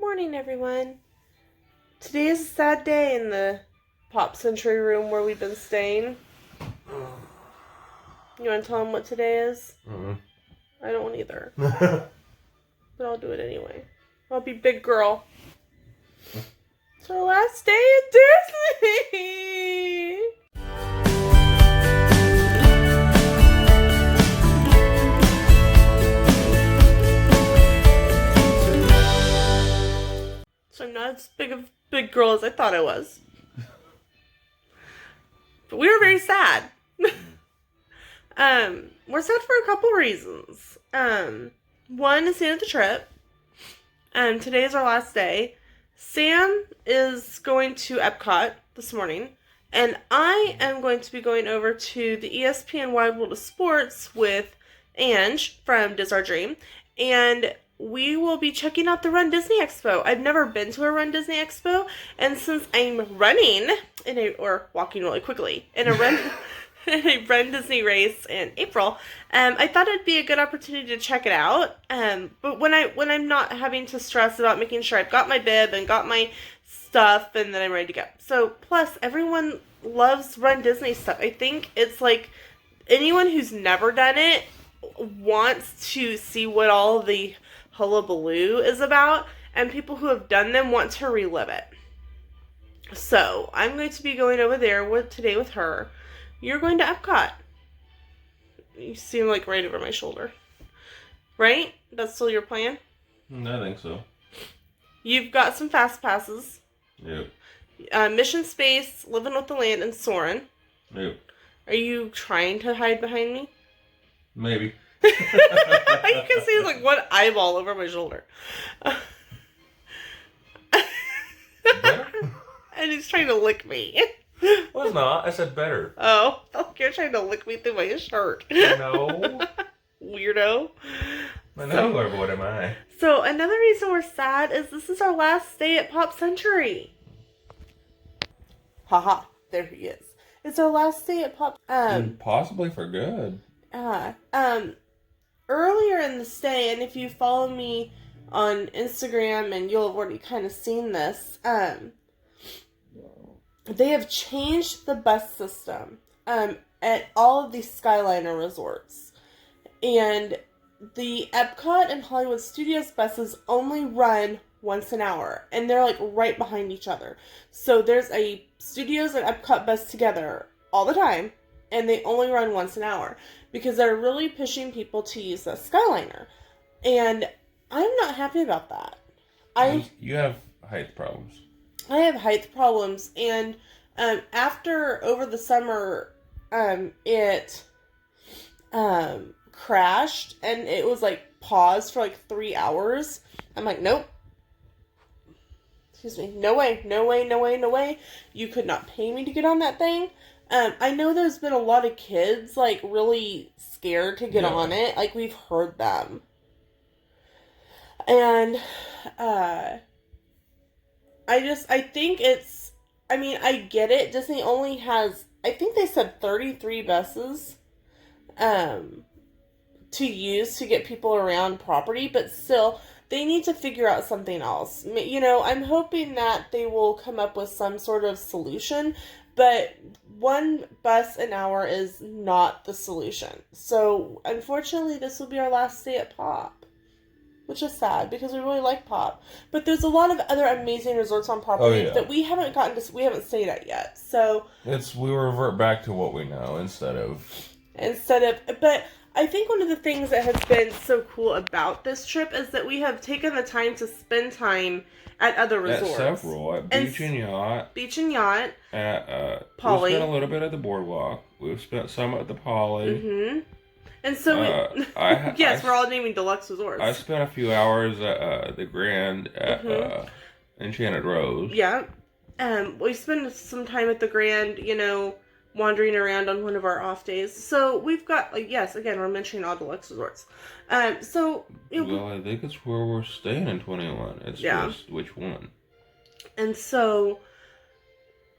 morning, everyone. Today is a sad day in the Pop Century room where we've been staying. You want to tell them what today is? I don't either. But I'll do it anyway. I'll be big girl. It's our last day at Disney! So I'm not as big girl as I thought I was. But we were very sad. We're sad for a couple reasons. One is the end of the trip. Today is our last day. Sam is going to Epcot this morning. And I am going to be going over to the ESPN Wide World of Sports with Ange from Diz Our Dream. And we will be checking out the Run Disney Expo. I've never been to a Run Disney Expo, and since I'm running or walking really quickly in a Run Disney race in April, I thought it'd be a good opportunity to check it out. But when I'm not having to stress about making sure I've got my bib and got my stuff and then I'm ready to go. So plus everyone loves Run Disney stuff. I think it's like anyone who's never done it wants to see what all the hullabaloo is about, and people who have done them want to relive it. So I'm going to be going over there today with her. You're going to Epcot. You seem like right over my shoulder. Right? That's still your plan? I think so. You've got some fast passes. Yep. Mission Space, Living with the Land, and Soarin'. Yep. Are you trying to hide behind me? Maybe. You can see like one eyeball over my shoulder. Better? And he's trying to lick me. Well, it's not. I said better. Oh, you're trying to lick me through my shirt. No. Weirdo. I know you are, but what am I? So, another reason we're sad is this is our last day at Pop Century. Haha, there he is. It's our last day at Pop... Possibly for good. Earlier in the stay, and if you follow me on Instagram, and you'll have already kind of seen this, they have changed the bus system at all of these Skyliner resorts. And the Epcot and Hollywood Studios buses only run once an hour, and they're like right behind each other. So there's a Studios and Epcot bus together all the time, and they only run once an hour because they're really pushing people to use the Skyliner. And I'm not happy about that. You have height problems. I have height problems, and over the summer, it crashed, and it was like paused for like 3 hours. I'm like, nope. Excuse me. No way. You could not pay me to get on that thing. I know there's been a lot of kids, like, really scared to get on it. Like, we've heard them. And, I think it's, I get it. Disney only has, I think they said 33 buses, to use to get people around property, but still, they need to figure out something else. You know, I'm hoping that they will come up with some sort of solution, but one bus an hour is not the solution. So, unfortunately, this will be our last day at Pop, which is sad because we really like Pop. But there's a lot of other amazing resorts on property that we haven't stayed at yet. So we revert back to what we know instead of. But I think one of the things that has been so cool about this trip is that we have taken the time to spend time at other resorts. At several. At Beach and Yacht. Beach and Yacht. At Poly. We've spent a little bit at the Boardwalk. We've spent some at the Poly. Mm-hmm. And so we're all naming deluxe resorts. I spent a few hours at the Grand at Enchanted Rose. Yeah. We spent some time at the Grand, wandering around on one of our off days. So we've got, again, we're mentioning all deluxe resorts. I think it's where we're staying in 21. It's just which one. And so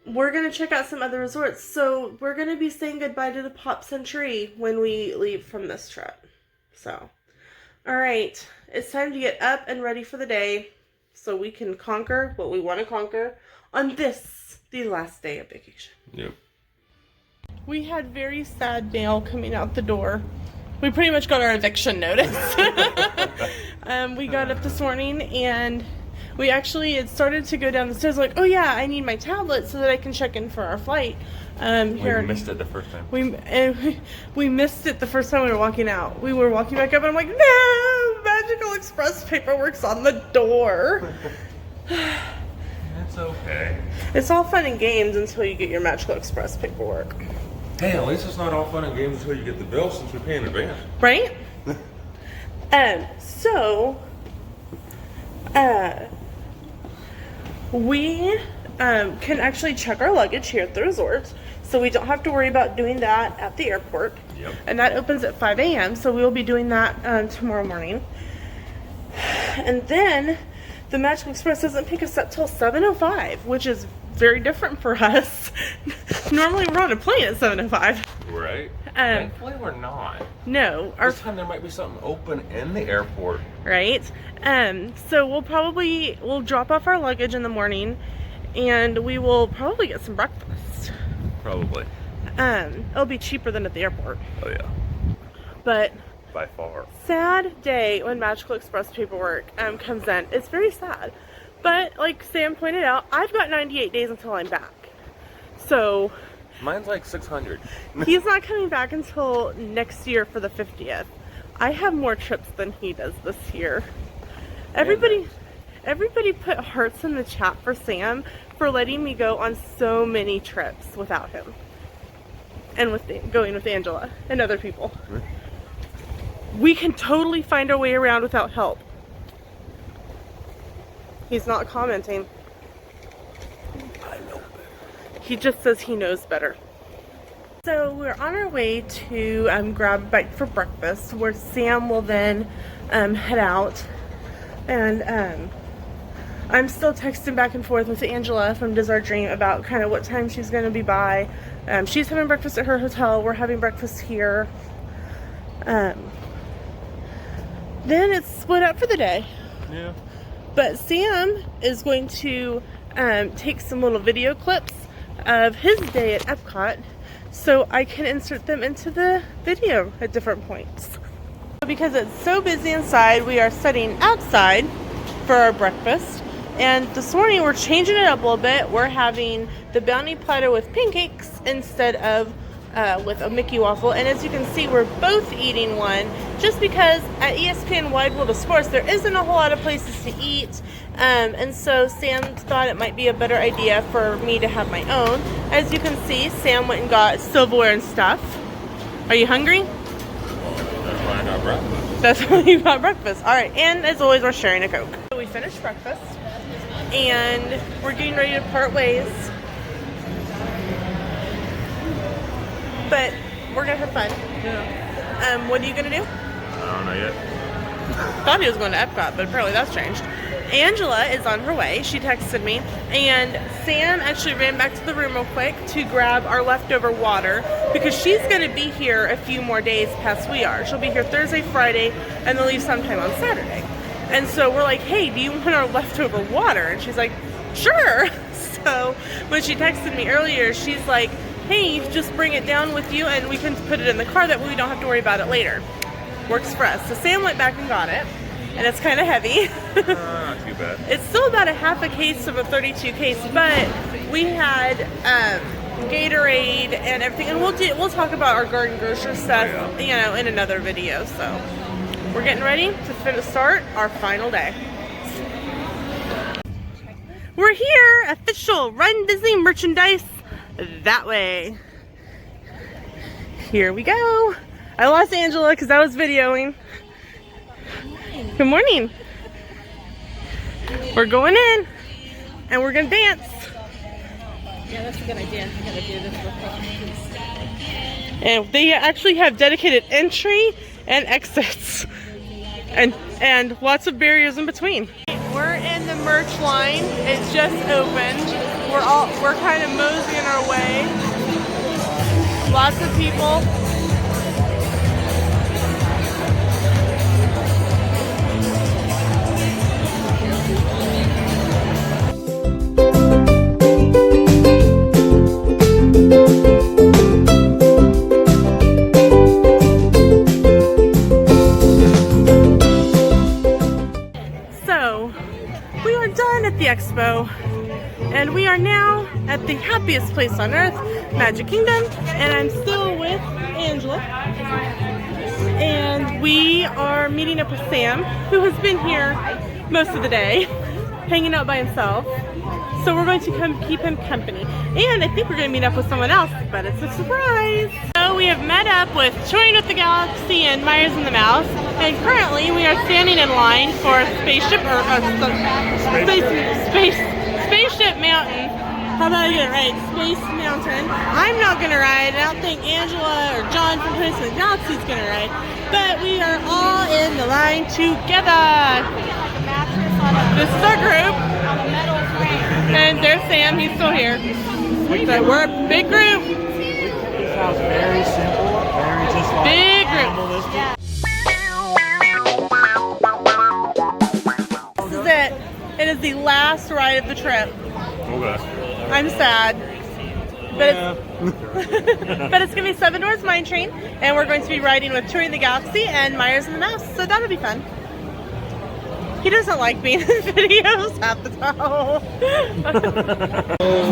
we're going to check out some other resorts. So we're going to be saying goodbye to the Pop Century when we leave from this trip. So, all right. It's time to get up and ready for the day. so we can conquer what we want to conquer on this, the last day of vacation. Yep. We had very sad mail coming out the door. We pretty much got our eviction notice. We got up this morning and we actually had started to go down the stairs like, oh yeah, I need my tablet so that I can check in for our flight. We missed it the first time. We missed it the first time we were walking out. We were walking back up and I'm like, no, Magical Express paperwork's on the door. It's okay. It's all fun and games until you get your Magical Express paperwork. Hey, at least it's not all fun and games until you get the bill since we pay in advance. Right? We can actually check our luggage here at the resort, so we don't have to worry about doing that at the airport. Yep. And that opens at 5 a.m., so we'll be doing that tomorrow morning. And then the Magical Express doesn't pick us up till 7:05, which is very different for us. Normally we're on a plane at 7:05. Right. Thankfully we're not. No. This time there might be something open in the airport. Right. So we'll drop off our luggage in the morning and we will probably get some breakfast. Probably. It'll be cheaper than at the airport. Oh yeah. But by far. Sad day when Magical Express paperwork comes in. It's very sad. But like Sam pointed out, I've got 98 days until I'm back. So mine's like 600. He's not coming back until next year for the 50th. I have more trips than he does this year. Everybody put hearts in the chat for Sam for letting me go on so many trips without him. And going with Angela and other people. We can totally find our way around without help. He's not commenting. I know better. He just says he knows better. So we're on our way to grab a bite for breakfast, where Sam will then head out. And I'm still texting back and forth with Angela from Does Our Dream about kind of what time she's going to be by. She's having breakfast at her hotel. We're having breakfast here. Then it's split up for the day. Yeah. But Sam is going to take some little video clips of his day at Epcot so I can insert them into the video at different points. Because it's so busy inside, we are sitting outside for our breakfast. And this morning we're changing it up a little bit. We're having the bounty platter with pancakes instead of with a Mickey waffle. And as you can see, we're both eating one just because at ESPN Wide World of Sports there isn't a whole lot of places to eat. And so Sam thought it might be a better idea for me to have my own. As you can see, Sam went and got silverware and stuff. Are you hungry? That's why I got breakfast. That's why you got breakfast. Alright, and as always, we're sharing a Coke. So we finished breakfast, and we're getting ready to part ways. But we're gonna have fun. Yeah. What are you gonna do? I don't know yet. Thought he was going to Epcot, but apparently that's changed. Angela is on her way. She texted me, and Sam actually ran back to the room real quick to grab our leftover water because she's going to be here a few more days past we are. She'll be here Thursday, Friday, and they'll leave sometime on Saturday. And so we're like, hey, do you want our leftover water? And she's like, sure. So when she texted me earlier, she's like, hey, just bring it down with you and we can put it in the car. That way we don't have to worry about it later. Works for us. So Sam went back and got it, and it's kind of heavy. Not too bad. It's still about a half a case of a 32 case, but we had Gatorade and everything, and we'll talk about our garden grocery stuff, you know, in another video. So we're getting ready to start our final day. We're here, official Run Disney merchandise that way. Here we go. I lost Angela because I was videoing. Good morning. We're going in and we're gonna dance. Yeah, that's a good idea. I'm gonna do this real quick. And they actually have dedicated entry and exits, and lots of barriers in between. We're in the merch line. It's just opened. We're kind of moseying our way. Lots of people. we are done at the expo, and we are now at the happiest place on earth, Magic Kingdom, and I'm still with Angela. And we are meeting up with Sam, who has been here most of the day, hanging out by himself. So we're going to come keep him company. And I think we're going to meet up with someone else, but it's a surprise. So we have met up with Touring with the Galaxy and Myers and the Mouse. And currently we are standing in line for Spaceship Mountain. How about I get it right? Space Mountain. I'm not going to ride. I don't think Angela or John from Touring with the Galaxy is going to ride. But we are all in the line together. This is our group. And there's Sam, he's still here. So we're a big group. It sounds very simple, very just like big group. This is it. It is the last ride of the trip. Okay. I'm sad. But but it's gonna be Seven Dwarfs Mine Train, and we're going to be riding with Touring the Galaxy and Myers and the Mouse, so that'll be fun. He doesn't like being in videos half the time.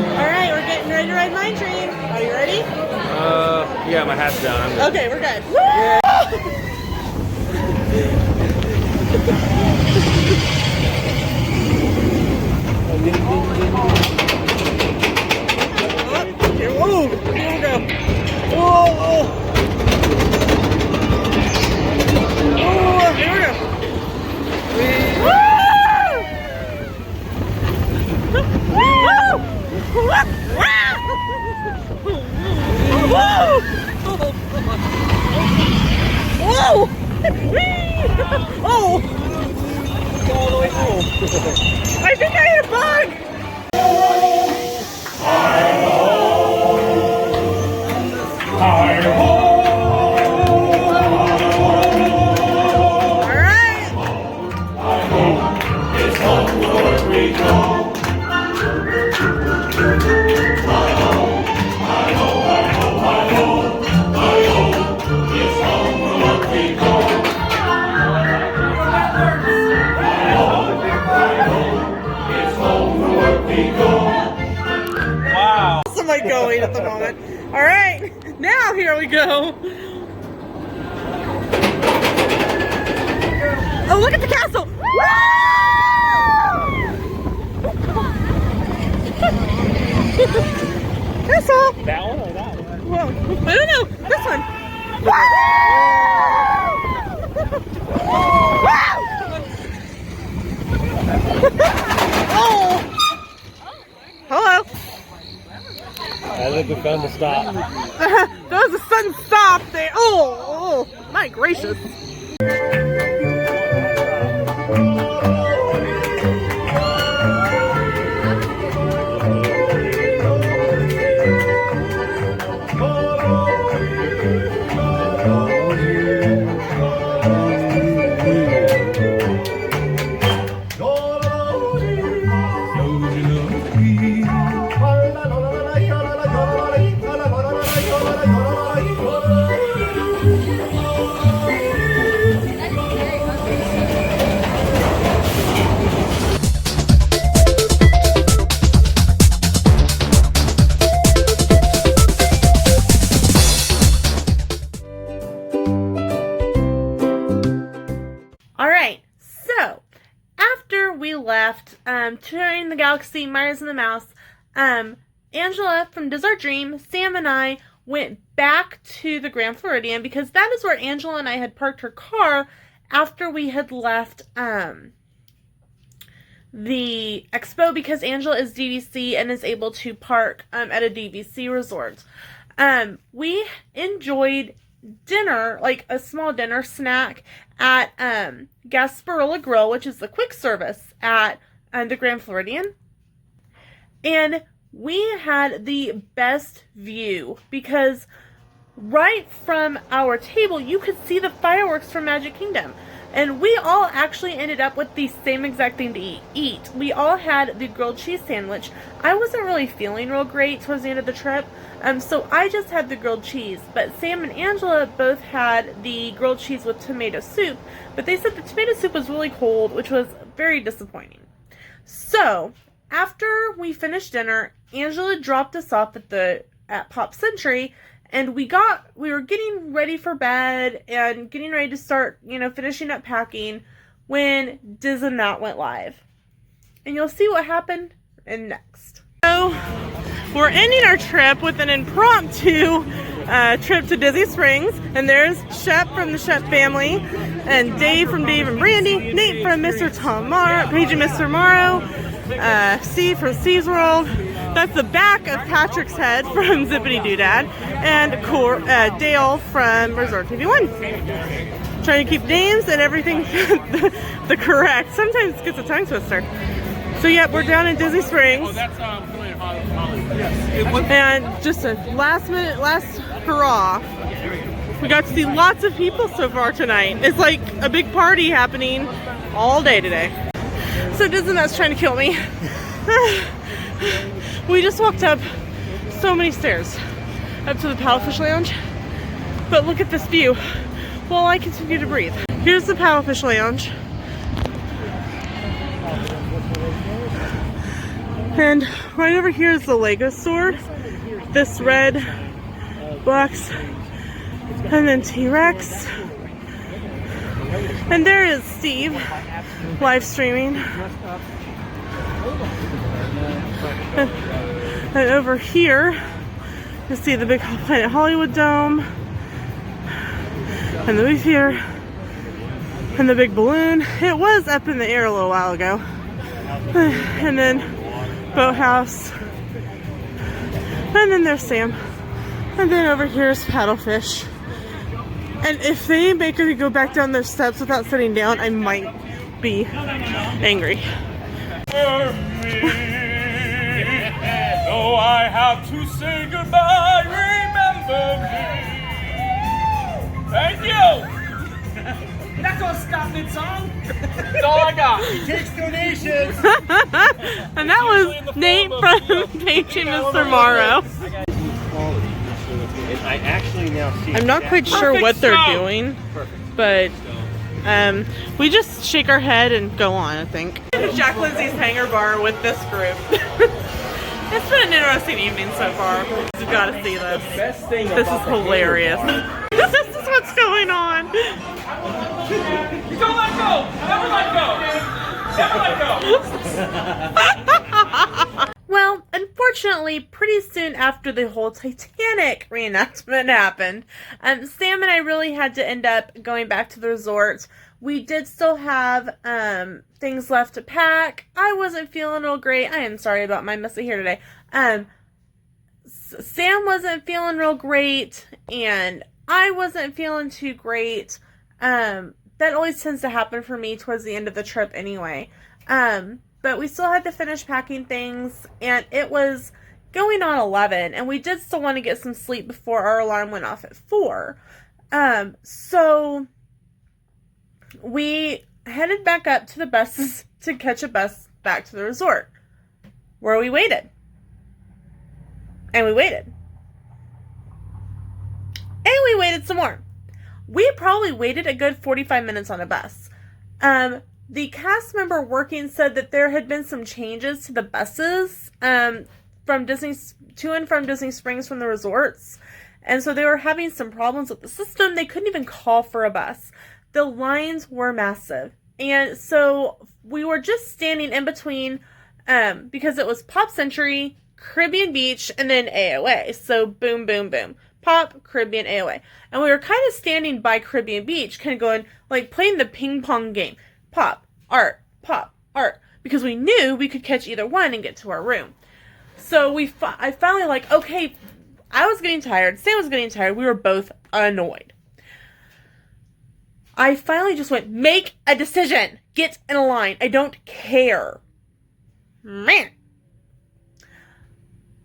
Alright, we're getting ready to ride Mine Train. Are you ready? Yeah, my hat's down. I'm good. Okay, we're good. Here we go. Whoa! Here we go. Whoa! Oh! all the way home. I think I hit a bug! Am I going at the moment? All right, now here we go. Oh, look at the castle! Castle. That one or that one? Whoa. I don't know. This one. Oh. Hello. I think we found the stop. That was a sudden stop there. Oh, my gracious. Left Touring the Galaxy, Myers and the Mouse, Angela from Does Our Dream, Sam and I went back to the Grand Floridian because that is where Angela and I had parked her car after we had left the expo, because Angela is DVC and is able to park at a DVC resort. We enjoyed dinner, like a small dinner snack at Gasparilla Grill, which is the quick service at the Grand Floridian. And we had the best view because right from our table you could see the fireworks from Magic Kingdom. And we all actually ended up with the same exact thing to eat. We all had the grilled cheese sandwich. I wasn't really feeling real great towards the end of the trip, so I just had the grilled cheese. But Sam and Angela both had the grilled cheese with tomato soup, but they said the tomato soup was really cold, which was very disappointing. So, after we finished dinner, Angela dropped us off at Pop Century, and we were getting ready for bed and getting ready to start, finishing up packing when Diz and That went live. And you'll see what happened next. So, we're ending our trip with an impromptu trip to Disney Springs, and there's Shep from the Shep family, and Dave from Dave and Brandy, Nate from Mr. Tom Morrow, Paige and Mr. Morrow, Steve from Steve's World. That's the back of Patrick's head from Zippity Doodad, and Dale from Resort TV 1. Trying to keep names and everything the correct. Sometimes it gets a tongue twister. So yep, we're down in Disney Springs. And just a last hurrah. We got to see lots of people so far tonight. It's like a big party happening all day today. So Disney's trying to kill me. We just walked up so many stairs up to the Paddlefish Lounge. But look at this view while I continue to breathe. Here's the Paddlefish Lounge. And right over here is the Lego store. This red box. And then T-Rex. And there is Steve live streaming. And over here, you see the big Planet Hollywood Dome. And the big theater. And the big balloon. It was up in the air a little while ago. And then Boathouse. And then there's Sam. And then over here is Paddlefish. And if they make me go back down those steps without sitting down, I might be angry. Though I have to say goodbye, remember me. Thank you. You're not gonna stop mid-song. That's all I got. He takes donations. And that was Nate from Paige and Mr. Morrow. I actually now see. I'm not quite sure what they're doing, but we just shake our head and go on, I think. Jack Lindsay's Hangar Bar with this group. It's been an interesting evening so far. You've got to see this. This is hilarious. This is what's going on. You don't let go. Never let go. Never let go. Well, unfortunately, pretty soon after the whole Titanic reenactment happened, Sam and I really had to end up going back to the resort. We did still have things left to pack. I wasn't feeling real great. I am sorry about my messy hair today. Sam wasn't feeling real great, and I wasn't feeling too great. That always tends to happen for me towards the end of the trip anyway. But we still had to finish packing things, and it was going on 11, and we did still want to get some sleep before our alarm went off at 4. So we headed back up to the buses to catch a bus back to the resort, where we waited. And we waited. And we waited some more. We probably waited a good 45 minutes on a bus. The cast member working said that there had been some changes to the buses from Disney to and from Disney Springs from the resorts. And so they were having some problems with the system. They couldn't even call for a bus. The lines were massive. And so we were just standing in between because it was Pop Century, Caribbean Beach, and then AOA. So boom, boom, boom. Pop, Caribbean, AOA. And we were kind of standing by Caribbean Beach, kind of going, like playing the ping pong game. Pop, art, because we knew we could catch either one and get to our room. So I finally like, okay, I was getting tired, Sam was getting tired, we were both annoyed. I finally just went, make a decision, get in a line, I don't care. Man.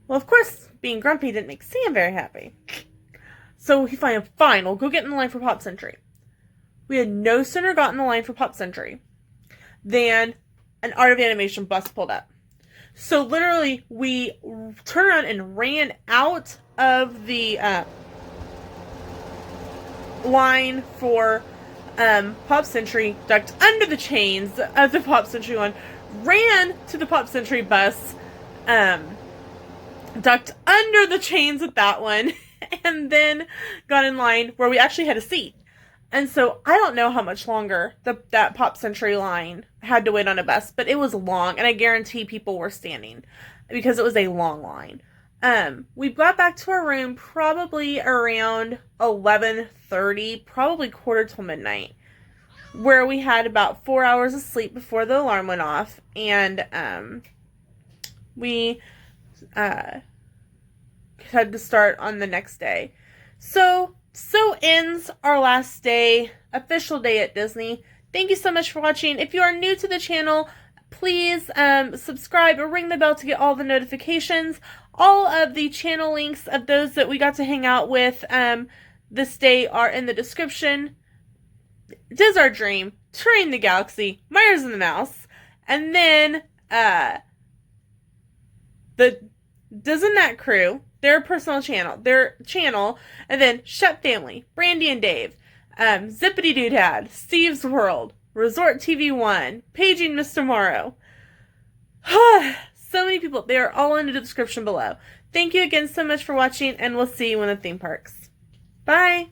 Well, of course, being grumpy didn't make Sam very happy. So he fine, we'll go get in the line for Pop Century. We had no sooner gotten in the line for Pop Century than an Art of Animation bus pulled up. So literally, we turned around and ran out of the line for Pop Century, ducked under the chains of the Pop Century one, ran to the Pop Century bus, ducked under the chains at that one, and then got in line where we actually had a seat. And so I don't know how much longer that Pop Century line had to wait on a bus, but it was long, and I guarantee people were standing because it was a long line. We got back to our room probably around 11:30, probably quarter till midnight, where we had about 4 hours of sleep before the alarm went off, and we had to start on the next day. So ends our last day, official day at Disney. Thank you so much for watching. If you are new to the channel, please subscribe or ring the bell to get all the notifications. All of the channel links of those that we got to hang out with this day are in the description. It is our dream. Touring the Galaxy, Myers and the Mouse, and then the Doesn't That Crew, their channel, and then Shep Family, Brandy and Dave, Zippity Doodad, Steve's World, Resort TV 1, Paging Mr. Morrow. So many people. They are all in the description below. Thank you again so much for watching, and we'll see you in the theme parks. Bye!